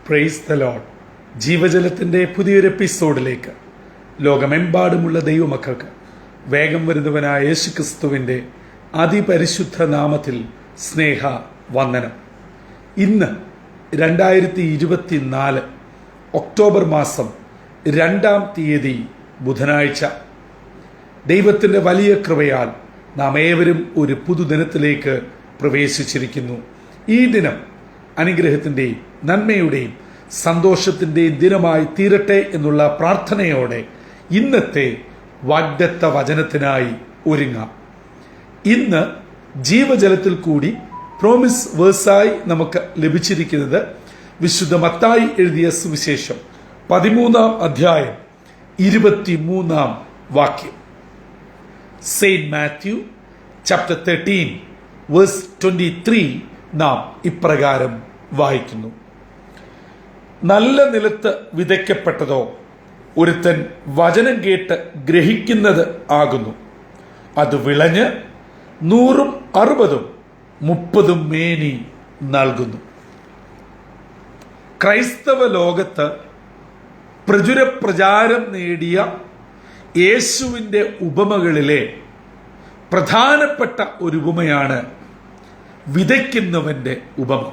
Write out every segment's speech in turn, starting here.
Praise the Lord. ജീവജലത്തിൻ്റെ പുതിയൊരു എപ്പിസോഡിലേക്ക് ലോകമെമ്പാടുമുള്ള ദൈവമക്കൾക്ക് വേഗം വരുന്നവനായ യേശുക്രിസ്തുവിൻ്റെ അതിപരിശുദ്ധ നാമത്തിൽ സ്നേഹ വന്ദനം. ഇന്ന് 2024 ഒക്ടോബർ മാസം 2-ാം തീയതി ബുധനാഴ്ച. ദൈവത്തിൻ്റെ വലിയ കൃപയാൽ നാം ഏവരും ഒരു പുതുദിനത്തിലേക്ക് പ്രവേശിച്ചിരിക്കുന്നു. ഈ ദിനം അനുഗ്രഹത്തിൻ്റെയും നന്മയുടെയും സന്തോഷത്തിൻ്റെയും ദിനമായി തീരട്ടെ എന്നുള്ള പ്രാർത്ഥനയോടെ ഇന്നത്തെ വാഗ്ദത്ത വചനത്തിനായി ഒരുങ്ങാം. ഇന്ന് ജീവജലത്തിൽ കൂടി പ്രോമിസ് വേഴ്സായി നമുക്ക് ലഭിച്ചിരിക്കുന്നത് വിശുദ്ധ മത്തായി എഴുതിയ സുവിശേഷം 13-ാം അധ്യായം 23-ാം വാക്യം. സെയിന്റ് മാത്യു ചാപ്റ്റർ 13 വേഴ്സ് 23 നാം ഇപ്രകാരം വായിക്കുന്നു: നല്ല നിലത്ത് വിതയ്ക്കപ്പെട്ടതോ ഒരുത്തൻ വചനം കേട്ട് ഗ്രഹിക്കുന്നത് ആകുന്നു. അത് വിളഞ്ഞ് 100, 60, 30 മേനി നൽകുന്നു. ക്രൈസ്തവ ലോകത്ത് പ്രചാരം നേടിയ യേശുവിൻ്റെ ഉപമകളിലെ പ്രധാനപ്പെട്ട ഒരു ഉപമയാണ് വിതയ്ക്കുന്നവന്റെ ഉപമ.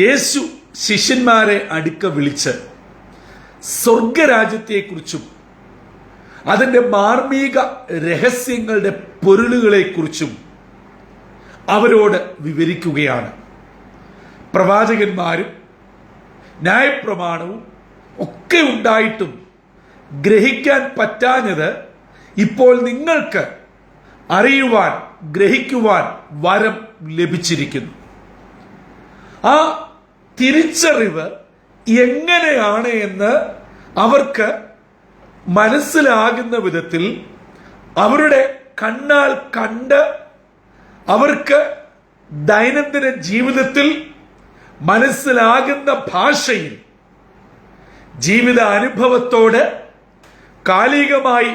യേശു ശിഷ്യന്മാരെ അടുക്ക വിളിച്ച് സ്വർഗരാജ്യത്തെക്കുറിച്ചും അതിൻ്റെ മാർമിക രഹസ്യങ്ങളുടെ പൊരുളുകളെക്കുറിച്ചും അവരോട് വിവരിക്കുകയാണ്. പ്രവാചകന്മാരും ന്യായപ്രമാണവും ഒക്കെ ഉണ്ടായിട്ടും ഗ്രഹിക്കാൻ പറ്റാഞ്ഞത് ഇപ്പോൾ നിങ്ങൾക്ക് അറിയുവാൻ, ഗ്രഹിക്കുവാൻ വരം ലഭിച്ചിരിക്കുന്നു. ആ തിരിച്ചറിവ് എങ്ങനെയാണ് എന്ന് അവർക്ക് മനസ്സിലാകുന്ന വിധത്തിൽ അവരുടെ കണ്ണാൽ കണ്ട് അവർക്ക് ദൈനംദിന ജീവിതത്തിൽ മനസ്സിലാകുന്ന ഭാഷയിൽ ജീവിത അനുഭവത്തോട് കാലികമായി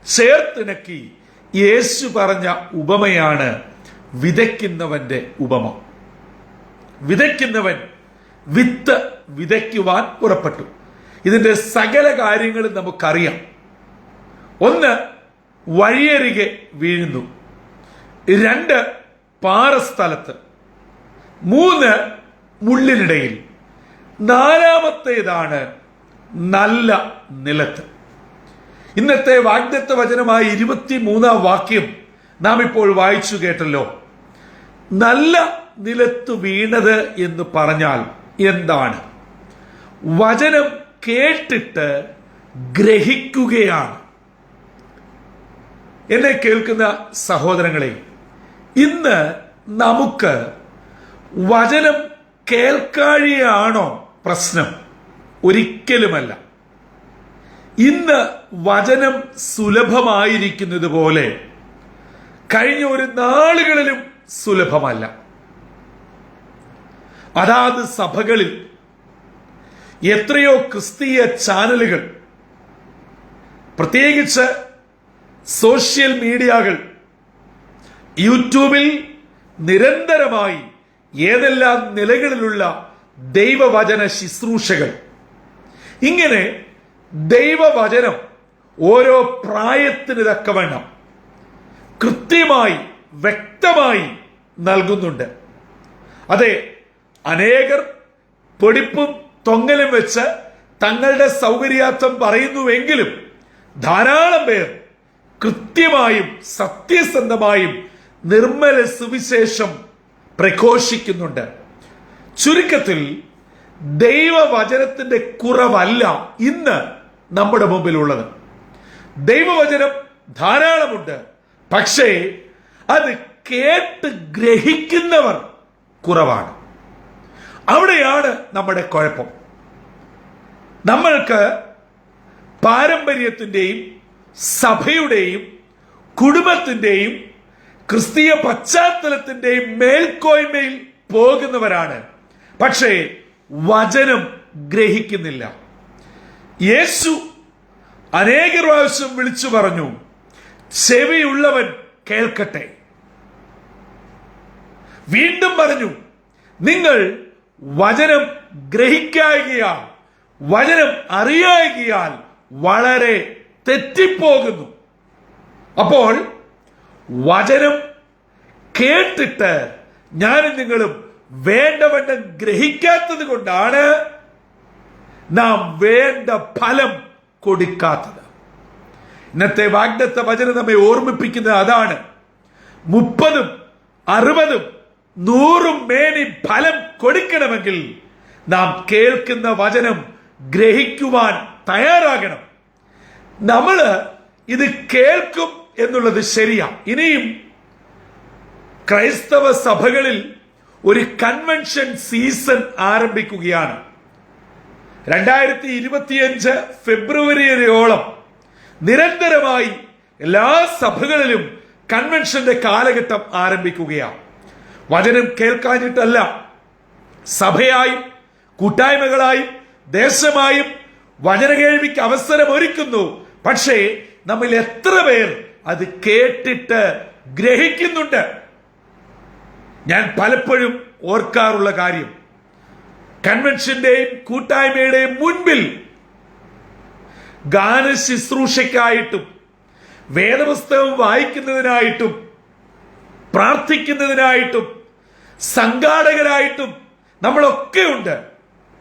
ചേർത്തിണക്കി യേശു പറഞ്ഞ ഉപമയാണ് വിതയ്ക്കുന്നവന്റെ ഉപമ. വിതയ്ക്കുന്നവൻ വിത്ത് വിതയ്ക്കുവാൻ പുറപ്പെട്ടു. ഇതിന്റെ സകല കാര്യങ്ങളും നമുക്കറിയാം. 1, വഴിയരികെ വീഴുന്നു. 2, പാറസ്ഥലത്ത്. 3, മുള്ളിനിടയിൽ. 4-ാമത്തേതാണ് നല്ല നിലത്ത്. ഇന്നത്തെ വാഗ്ദത്ത വചനമായ 23-ാം വാക്യം നാം ഇപ്പോൾ വായിച്ചു കേട്ടല്ലോ. നല്ല നിലത്ത് വീണത് എന്ന് പറഞ്ഞാൽ എന്താണ്? വചനം കേട്ടിട്ട് ഗ്രഹിക്കുകയാണ്. എന്നെ കേൾക്കുന്ന സഹോദരങ്ങളെ, ഇന്ന് നമുക്ക് വചനം കേൾക്കാഴിയാണോ പ്രശ്നം? ഒരിക്കലുമല്ല. ഇന്ന് വചനം സുലഭമായിരിക്കുന്നത് പോലെ കഴിഞ്ഞ ഒരു നാളുകളിലും സുലഭമല്ല. അതാത് സഭകളിൽ എത്രയോ ക്രിസ്തീയ ചാനലുകൾ, പ്രത്യേകിച്ച് സോഷ്യൽ മീഡിയകൾ, യൂട്യൂബിൽ നിരന്തരമായി ഏതെല്ലാം നിലകളിലുള്ള ദൈവവചന ശുശ്രൂഷകൾ, ഇങ്ങനെ ദൈവവചനം ഓരോ പ്രായത്തിന് തക്കവണ്ണം കൃത്യമായി വ്യക്തമായി നൽകുന്നുണ്ട്. അതെ, അനേകർ പൊടിപ്പും തൊങ്ങലും വെച്ച് തങ്ങളുടെ സൗകര്യാർത്ഥം പറയുന്നുവെങ്കിലും ധാരാളം പേർ കൃത്യമായും സത്യസന്ധമായും നിർമ്മല സുവിശേഷം പ്രഘോഷിക്കുന്നുണ്ട്. ചുരുക്കത്തിൽ ദൈവവചനത്തിന്റെ കുറവല്ല ഇന്ന് നമ്മുടെ മുമ്പിലുള്ളത്. ദൈവവചനം ധാരാളമുണ്ട്. പക്ഷേ അത് കേട്ട് ഗ്രഹിക്കുന്നവർ കുറവാണ്. അവിടെയാണ് നമ്മുടെ കുഴപ്പം. നമ്മൾക്ക് പാരമ്പര്യത്തിൻ്റെയും സഭയുടെയും കുടുംബത്തിൻ്റെയും ക്രിസ്തീയ പശ്ചാത്തലത്തിൻ്റെയും മേൽക്കോയ്മയിൽ പോകുന്നവരാണ്. പക്ഷേ വചനം ഗ്രഹിക്കുന്നില്ല. യേശു അനേക പ്രാവശ്യം വിളിച്ചു പറഞ്ഞു, ചെവിയുള്ളവൻ കേൾക്കട്ടെ. വീണ്ടും പറഞ്ഞു, നിങ്ങൾ വചനം ഗ്രഹിക്കായകയാൽ, വചനം അറിയായകയാൽ വളരെ തെറ്റിപ്പോകുന്നു. അപ്പോൾ വചനം കേട്ടിട്ട് ഞാനും നിങ്ങളും വേണ്ടവണ്ണം ഗ്രഹിക്കാത്തത് കൊണ്ടാണ് നാം വേണ്ട ഫലം കൊടുക്കാത്തത്. ഇന്നത്തെ വാഗ്ദത്ത വചനം നമ്മെ ഓർമ്മിപ്പിക്കുന്നത് അതാണ്. 30, 60, 100 മേനി ഫലം കൊടുക്കണമെങ്കിൽ നാം കേൾക്കുന്ന വചനം ഗ്രഹിക്കുവാൻ തയ്യാറാകണം. നമ്മൾ ഇത് കേൾക്കും എന്നുള്ളത് ശരിയാ. ഇനിയും ക്രൈസ്തവ സഭകളിൽ ഒരു കൺവെൻഷൻ സീസൺ ആരംഭിക്കുകയാണ്. 2025 ഫെബ്രുവരി വരെയോളം നിരന്തരമായി എല്ലാ സഭകളിലും കൺവെൻഷന്റെ കാലഘട്ടം ആരംഭിക്കുകയാണ്. വചനം കേൾക്കാനിട്ടല്ല, സഭയായും കൂട്ടായ്മകളായും ദേശമായും വചന കേൾവിക്ക് അവസരം ഒരുക്കുന്നു. പക്ഷേ നമ്മിൽ എത്ര പേർ അത് കേട്ടിട്ട് ഗ്രഹിക്കുന്നുണ്ട്? ഞാൻ പലപ്പോഴും ഓർക്കാറുള്ള കാര്യം, കൺവെൻഷന്റെയും കൂട്ടായ്മയുടെയും മുൻപിൽ ഗാന ശുശ്രൂഷയ്ക്കായിട്ടും വേദപുസ്തകം വായിക്കുന്നതിനായിട്ടും പ്രാർത്ഥിക്കുന്നതിനായിട്ടും സംഘാടകരായിട്ടും നമ്മളൊക്കെ ഉണ്ട്.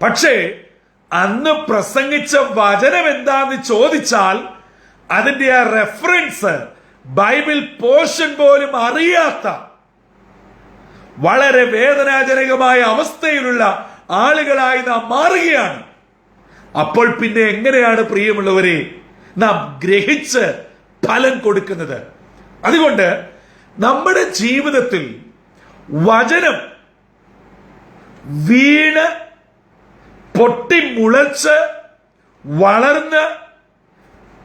പക്ഷേ അന്ന് പ്രസംഗിച്ച വചനം എന്താന്ന് ചോദിച്ചാൽ അതിന്റെ ആ റെഫറൻസ് ബൈബിൾ പോർഷൻ പോലും അറിയാത്ത വളരെ വേദനാജനകമായ അവസ്ഥയിലുള്ള ആളുകളായി നാം മാറുകയാണ്. അപ്പോൾ പിന്നെ എങ്ങനെയാണ് പ്രിയമുള്ളവരെ നാം ഗ്രഹിച്ച് ഫലം കൊടുക്കുന്നത്? അതുകൊണ്ട് നമ്മുടെ ജീവിതത്തിൽ വചനം വീണ് പൊട്ടി മുളച്ച് വളർന്ന്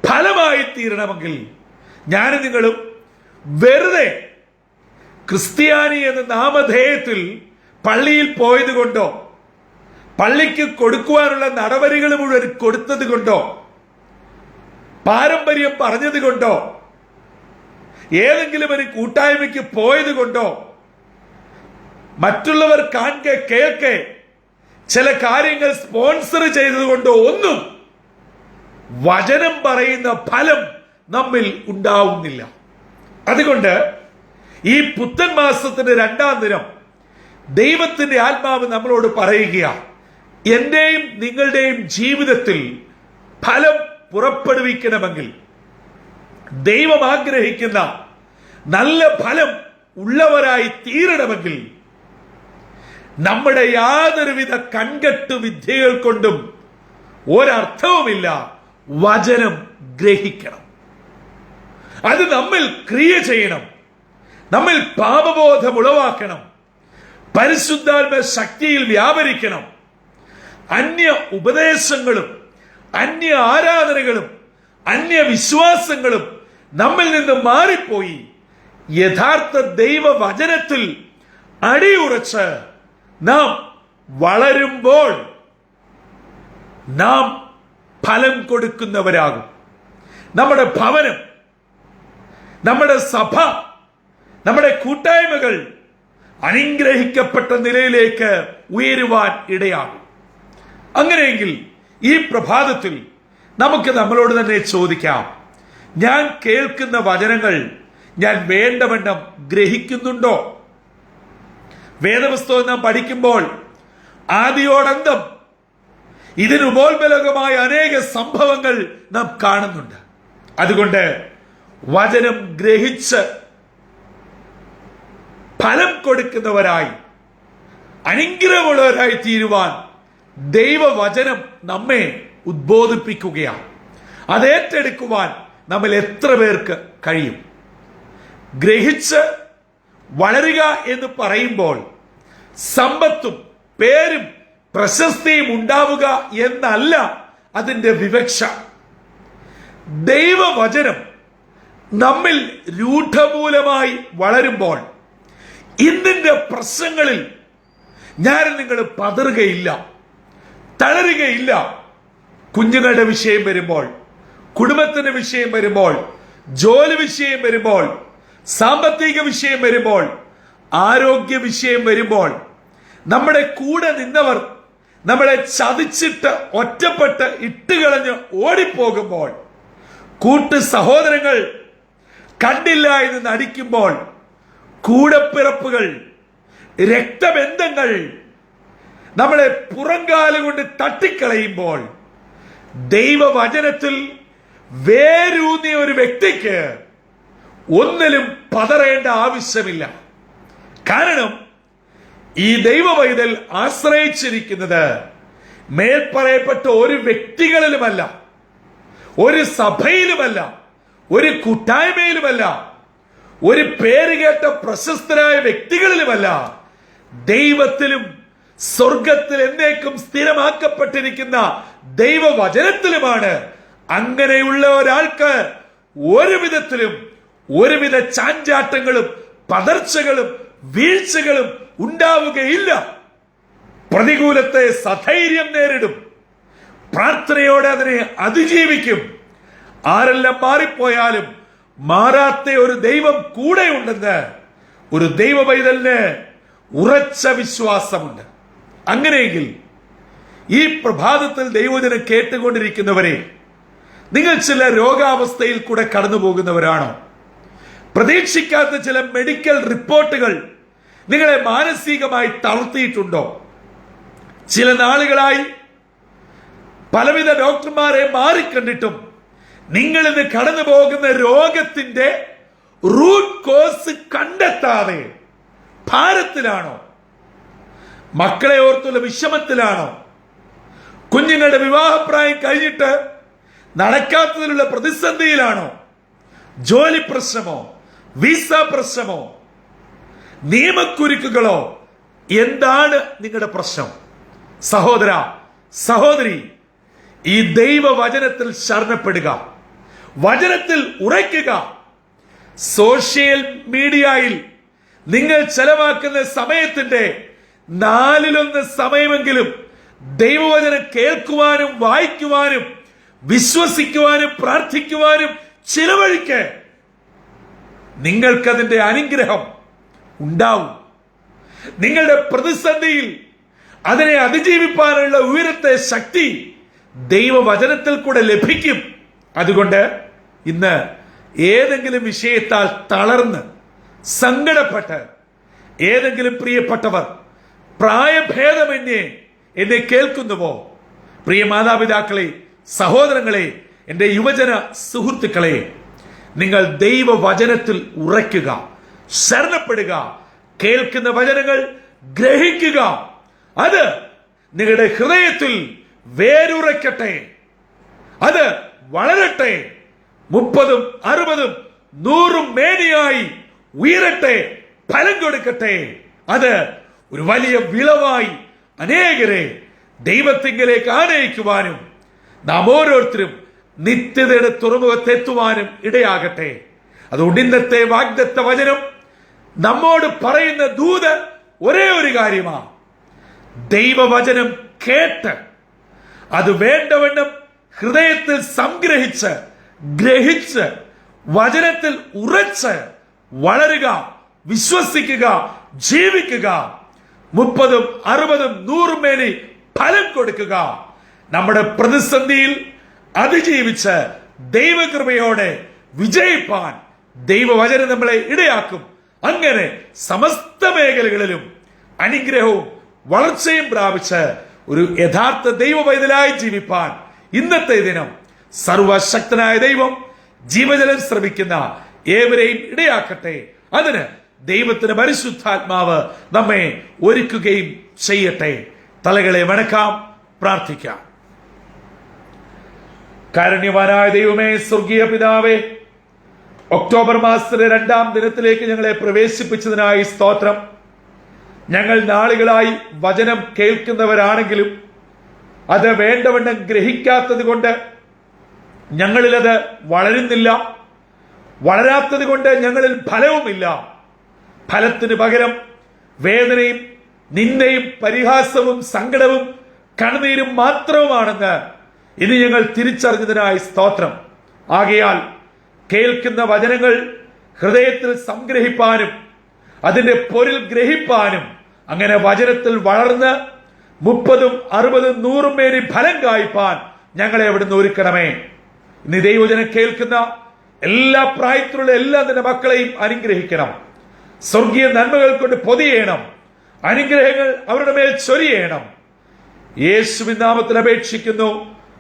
ഫലമായി തീരണമെങ്കിൽ ഞാനും നിങ്ങളും വെറുതെ ക്രിസ്ത്യാനി എന്ന നാമധേയത്തിൽ പള്ളിയിൽ പോയത് കൊണ്ടോ പള്ളിക്ക് കൊടുക്കുവാനുള്ള നടപടികൾ മുഴുവൻ കൊടുത്തത് കൊണ്ടോ പാരമ്പര്യം പറഞ്ഞത് കൊണ്ടോ ഏതെങ്കിലും ഒരു കൂട്ടായ്മയ്ക്ക് പോയത് കൊണ്ടോ മറ്റുള്ളവർ കാണെ കേൾക്കെ ചില കാര്യങ്ങൾ സ്പോൺസർ ചെയ്തതുകൊണ്ടോ ഒന്നും വചനം പറയുന്ന ഫലം നമ്മിൽ ഉണ്ടാവുന്നില്ല. അതുകൊണ്ട് ഈ പുത്തൻ മാസത്തിന്റെ 2-ാം ദിനം ദൈവത്തിന്റെ ആത്മാവ് നമ്മളോട് പറയുകയാണ്, എന്റെയും നിങ്ങളുടെയും ജീവിതത്തിൽ ഫലം പുറപ്പെടുവിക്കണമെങ്കിൽ, ദൈവം ആഗ്രഹിക്കുന്ന നല്ല ഫലം ഉള്ളവരായി തീരണമെങ്കിൽ നമ്മുടെ യാതൊരുവിധ കൺകെട്ടു വിദ്യകൾ കൊണ്ടും ഒരർത്ഥവുമില്ല, വചനം ഗ്രഹിക്കണം. അത് നമ്മിൽ ക്രിയ ചെയ്യണം, നമ്മിൽ പാപബോധം ഉളവാക്കണം, പരിശുദ്ധാത്മ ശക്തിയിൽ വ്യാപരിക്കണം. അന്യ ഉപദേശങ്ങളും അന്യ ആരാധനകളും അന്യ വിശ്വാസങ്ങളും നമ്മിൽ നിന്ന് മാറിപ്പോയി യഥാർത്ഥ ദൈവവചനത്തിൽ അടിയുറച്ച് നാം വളരുമ്പോൾ നാം ഫലം കൊടുക്കുന്നവരാകും. നമ്മുടെ ഭവനം, നമ്മുടെ സഭ, നമ്മുടെ കൂട്ടായ്മകൾ അനുഗ്രഹിക്കപ്പെട്ട നിലയിലേക്ക് ഉയരുവാൻ ഇടയാകും. അങ്ങനെയെങ്കിൽ ഈ പ്രഭാതത്തിൽ നമുക്ക് നമ്മളോട് തന്നെ ചോദിക്കാം, ഞാൻ കേൾക്കുന്ന വചനങ്ങൾ ഞാൻ വേണ്ടവണ്ണം ഗ്രഹിക്കുന്നുണ്ടോ? വേദപുസ്തകം നാം പഠിക്കുമ്പോൾ ആദിയോടന്തം ഇതിന് ഉപോത്ബലകമായ അനേക സംഭവങ്ങൾ നാം കാണുന്നുണ്ട്. അതുകൊണ്ട് വചനം ഗ്രഹിച്ച് ഫലം കൊടുക്കുന്നവരായി അനുഗ്രഹമുള്ളവരായി തീരുവാൻ ദൈവവചനം നമ്മെ ഉദ്ബോധിപ്പിക്കുകയാണ്. അത് ഏറ്റെടുക്കുവാൻ നമ്മൾ എത്ര പേർക്ക് കഴിയും? ഗ്രഹിച്ച് വളരുക എന്ന് പറയുമ്പോൾ സമ്പത്തും പേരും പ്രശസ്തിയും ഉണ്ടാവുക എന്നല്ല അതിന്റെ വിവക്ഷ. ദൈവവചനം നമ്മിൽ രൂഢമൂലമായി വളരുമ്പോൾ ഇന്നിന്റെ പ്രശ്നങ്ങളിൽ ഞാൻ നിങ്ങൾ പതറുകയില്ല, തളരുകയില്ല. കുഞ്ഞുങ്ങളുടെ വിഷയം വരുമ്പോൾ, കുടുംബത്തിന്റെ വിഷയം വരുമ്പോൾ, ജോലി വിഷയം വരുമ്പോൾ, സാമ്പത്തിക വിഷയം വരുമ്പോൾ, ആരോഗ്യ വിഷയം വരുമ്പോൾ, നമ്മുടെ കൂടെ നിന്നവർ നമ്മളെ ചതിച്ചിട്ട് ഒറ്റപ്പെട്ട് ഇട്ടുകളഞ്ഞ് ഓടിപ്പോകുമ്പോൾ, കൂട്ടു സഹോദരങ്ങൾ കണ്ടില്ല എന്ന് നടിക്കുമ്പോൾ, കൂടപ്പിറപ്പുകൾ, രക്തബന്ധങ്ങൾ നമ്മളെ പുറങ്കാലുകൊണ്ട് തട്ടിക്കളയുമ്പോൾ, ദൈവവചനത്തിൽ വേരൂന്നിയ ഒരു വ്യക്തിക്ക് ഒന്നിലും പതറേണ്ട ആവശ്യമില്ല. കാരണം ഈ ദൈവവൈതൽ ആശ്രയിച്ചിരിക്കുന്നത് മേൽപ്പറയപ്പെട്ട ഒരു വ്യക്തികളിലുമല്ല, ഒരു സഭയിലുമല്ല, ഒരു കൂട്ടായ്മയിലുമല്ല, ഒരു പേരുകേട്ട പ്രശസ്തരായ വ്യക്തികളിലുമല്ല, ദൈവത്തിലും സ്വർഗത്തിൽ എന്നേക്കും സ്ഥിരമാക്കപ്പെട്ടിരിക്കുന്ന ദൈവവചനത്തിലുമാണ്. അങ്ങനെയുള്ള ഒരാൾക്ക് ഒരു വിധത്തിലും ഒരുവിധ ചാഞ്ചാട്ടങ്ങളും പതർച്ചകളും വീഴ്ചകളും ഉണ്ടാവുകയില്ല. പ്രതികൂലത്തെ സധൈര്യം നേരിടും, പ്രാർത്ഥനയോടെ അതിനെ അതിജീവിക്കും. ആരെല്ലാം മാറിപ്പോയാലും മാറാത്ത ഒരു ദൈവം കൂടെയുണ്ടെന്ന് ഒരു ദൈവ പൈതലിന് ഉറച്ച വിശ്വാസമുണ്ട്. അങ്ങനെയെങ്കിൽ ഈ പ്രഭാതത്തിൽ ദൈവവചനം കേട്ടുകൊണ്ടിരിക്കുന്നവരെ, നിങ്ങൾ ചില രോഗാവസ്ഥയിൽ കൂടെ കടന്നു പോകുന്നവരാണോ? പ്രതീക്ഷിക്കാത്ത ചില മെഡിക്കൽ റിപ്പോർട്ടുകൾ നിങ്ങളെ മാനസികമായി തളർത്തിയിട്ടുണ്ടോ? ചില നാളുകളായി പലവിധ ഡോക്ടർമാരെ മാറിക്കണ്ടിട്ടും നിങ്ങൾ ഇന്ന് കടന്നു പോകുന്ന രോഗത്തിന്റെ റൂട്ട് കോസ് കണ്ടെത്താതെ ഭാരത്തിലാണോ? മക്കളെ ഓർത്തുള്ള വിഷമത്തിലാണോ? കുഞ്ഞുങ്ങളുടെ വിവാഹപ്രായം കഴിഞ്ഞിട്ട് നടക്കാത്തതിലുള്ള പ്രതിസന്ധിയിലാണോ? ജോലി പ്രശ്നമോ, വിസ പ്രശ്നമോ, നിയമക്കുരുക്കുകളോ? എന്താണ് നിങ്ങളുടെ പ്രശ്നം? സഹോദര, സഹോദരി, ഈ ദൈവവചനത്തിൽ ശരണപ്പെടുക, വചനത്തിൽ ഉറയ്ക്കുക. സോഷ്യൽ മീഡിയയിൽ നിങ്ങൾ ചെലവാക്കുന്ന സമയത്തിന്റെ 1/4 സമയമെങ്കിലും ദൈവവചനം കേൾക്കുവാനും വായിക്കുവാനും വിശ്വസിക്കുവാനും പ്രാർത്ഥിക്കുവാനും ചിലവഴിക്ക്. നിങ്ങൾക്കതിന്റെ അനുഗ്രഹം ഉണ്ടാവും. നിങ്ങളുടെ പ്രതിസന്ധിയിൽ അതിനെ അതിജീവിപ്പാനുള്ള ഉയരത്തെ ശക്തി ദൈവവചനത്തിൽ കൂടെ ലഭിക്കും. അതുകൊണ്ട് ഇന്ന് ഏതെങ്കിലും വിഷയത്താൽ തളർന്ന് സങ്കടപ്പെട്ട് ഏതെങ്കിലും പ്രിയപ്പെട്ടവർ പ്രായഭേദമന്യേ എന്നെ കേൾക്കുന്നുവോ? പ്രിയ മാതാപിതാക്കളെ, സഹോദരങ്ങളെ, എന്റെ യുവജന സുഹൃത്തുക്കളെ, നിങ്ങൾ ദൈവവചനത്തിൽ ഉറയ്ക്കുക, ശരണപ്പെടുക. കേൾക്കുന്ന വചനങ്ങൾ ഗ്രഹിക്കുക. അത് നിങ്ങളുടെ ഹൃദയത്തിൽ വേരുറയ്ക്കട്ടെ, അത് വളരട്ടെ, 30, 60, 100 മേനിയായി ഉയരട്ടെ, ഫലം കൊടുക്കട്ടെ. അത് ഒരു വലിയ വിളവായി അനേകരെ ദൈവത്തിങ്കലേക്ക് ആനയിക്കുവാനും നാം ഓരോരുത്തരും നിത്യതയുടെ തുറമുഖത്തെത്തുവാനും ഇടയാകട്ടെ. അതുകൊണ്ട് ഇന്നത്തെ വാഗ്ദത്ത വചനം നമ്മോട് പറയുന്ന ദൂത് ഒരേ ഒരു കാര്യമാണ്. ദൈവവചനം കേട്ട് അത് വേണ്ടവണ്ണം ഹൃദയത്തിൽ സംഗ്രഹിച്ച് ഗ്രഹിച്ച് വചനത്തിൽ ഉറച്ച് വളരുക, വിശ്വസിക്കുക, ജീവിക്കുക. 30, 60, 100 മേനി ഫലം കൊടുക്കുക. നമ്മുടെ പ്രതിസന്ധിയിൽ അതിജീവിച്ച് ദൈവകൃപയോടെ വിജയിപ്പാൻ ദൈവവചനം നമ്മളെ ഇടയാക്കും. അങ്ങനെ സമസ്ത മേഖലകളിലും അനുഗ്രഹവും വളർച്ചയും പ്രാപിച്ച് ഒരു യഥാർത്ഥ ദൈവ പൈതലായി ജീവിപ്പാൻ ഇന്നത്തെ ദിനം സർവശക്തനായ ദൈവം ജീവജലം ശ്രമിക്കുന്ന ഏവരെയും ഇടയാക്കട്ടെ. അതിന് ദൈവത്തിന്റെ പരിശുദ്ധാത്മാവ് നമ്മെ ഒരുക്കുകയും ചെയ്യട്ടെ. തലകളെ വണക്കാം, പ്രാർത്ഥിക്കാം. കാരുണ്യവാനായ ദൈവമേ, സ്വർഗീയ പിതാവേ, ഒക്ടോബർ മാസത്തിലെ 2-ാം ദിനത്തിലേക്ക് ഞങ്ങളെ പ്രവേശിപ്പിച്ചതിനായി സ്തോത്രം. ഞങ്ങൾ നാളുകളായി വചനം കേൾക്കുന്നവരാണെങ്കിലും അത് വേണ്ടവണ്ണം ഗ്രഹിക്കാത്തത് കൊണ്ട് ഞങ്ങളിലത് വളരുന്നില്ല. വളരാത്തത് കൊണ്ട് ഞങ്ങളിൽ ഫലവുമില്ല. ഫലത്തിന് പകരം വേദനയും നിന്ദയും പരിഹാസവും സങ്കടവും കണ്ണുനീരും മാത്രവുമാണെന്ന് ഇനി ഞങ്ങൾ തിരിച്ചറിഞ്ഞതിനായി സ്തോത്രം. ആകയാൽ കേൾക്കുന്ന വചനങ്ങൾ ഹൃദയത്തിൽ സംഗ്രഹിപ്പാനും അതിന്റെ പൊരുൾ ഗ്രഹിപ്പാനും അങ്ങനെ വചനത്തിൽ വളർന്ന് 30, 60, 100 മേനി ഫലം കായ്പാൻ ഞങ്ങളെ അവിടുന്ന് ഒരുക്കണമേ. ഇന്ന് ദൈവവചനം കേൾക്കുന്ന എല്ലാ പ്രായത്തിലുള്ള എല്ലാ നിന്റെ മക്കളെയും അനുഗ്രഹിക്കണം. സ്വർഗീയ നന്മകൾ കൊണ്ട് പൊതിയണം. അനുഗ്രഹങ്ങൾ അവരുടെ മേൽ ചൊരിയണം. യേശുവിൻ നാമത്തിൽ അപേക്ഷിക്കുന്നു.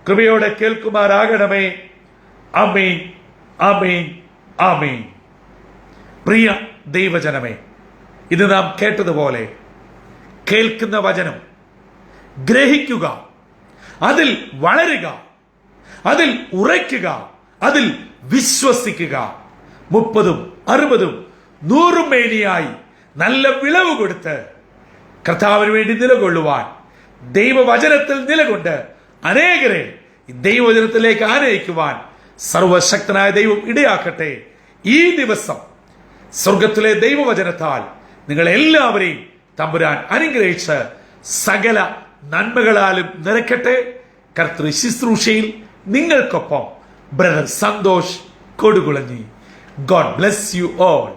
കൃപയോടെ കേൾക്കുമാറാകണമേ. ആമേൻ, ആമേൻ, ആമേൻ. പ്രിയ ദൈവജനമേ, ഇത് നാം കേട്ടതുപോലെ കേൾക്കുന്ന വചനം ഗ്രഹിക്കുക, അതിൽ വളരുക, അതിൽ ഉറയ്ക്കുക, അതിൽ വിശ്വസിക്കുക. 30, 60, 100 മേനിയായി നല്ല വിളവ് കൊടുത്ത് കർത്താവിന് വേണ്ടി നിലകൊള്ളുവാൻ ദൈവവചനത്തിൽ നിലകൊണ്ട് അനേകരെ ദൈവവചനത്തിലേക്ക് ആനയിക്കുവാൻ സർവശക്തനായ ദൈവം ഇടയാക്കട്ടെ. ഈ ദിവസം സ്വർഗത്തിലെ ദൈവവചനത്താൽ നിങ്ങളെല്ലാവരെയും തമ്പുരാൻ അനുഗ്രഹിച്ച് സകല നന്മകളാലും നിറയ്ക്കട്ടെ. കർത്തൃ ശുശ്രൂഷയിൽ നിങ്ങൾക്കൊപ്പം brother Santhosh Kodukulanji. God bless you all.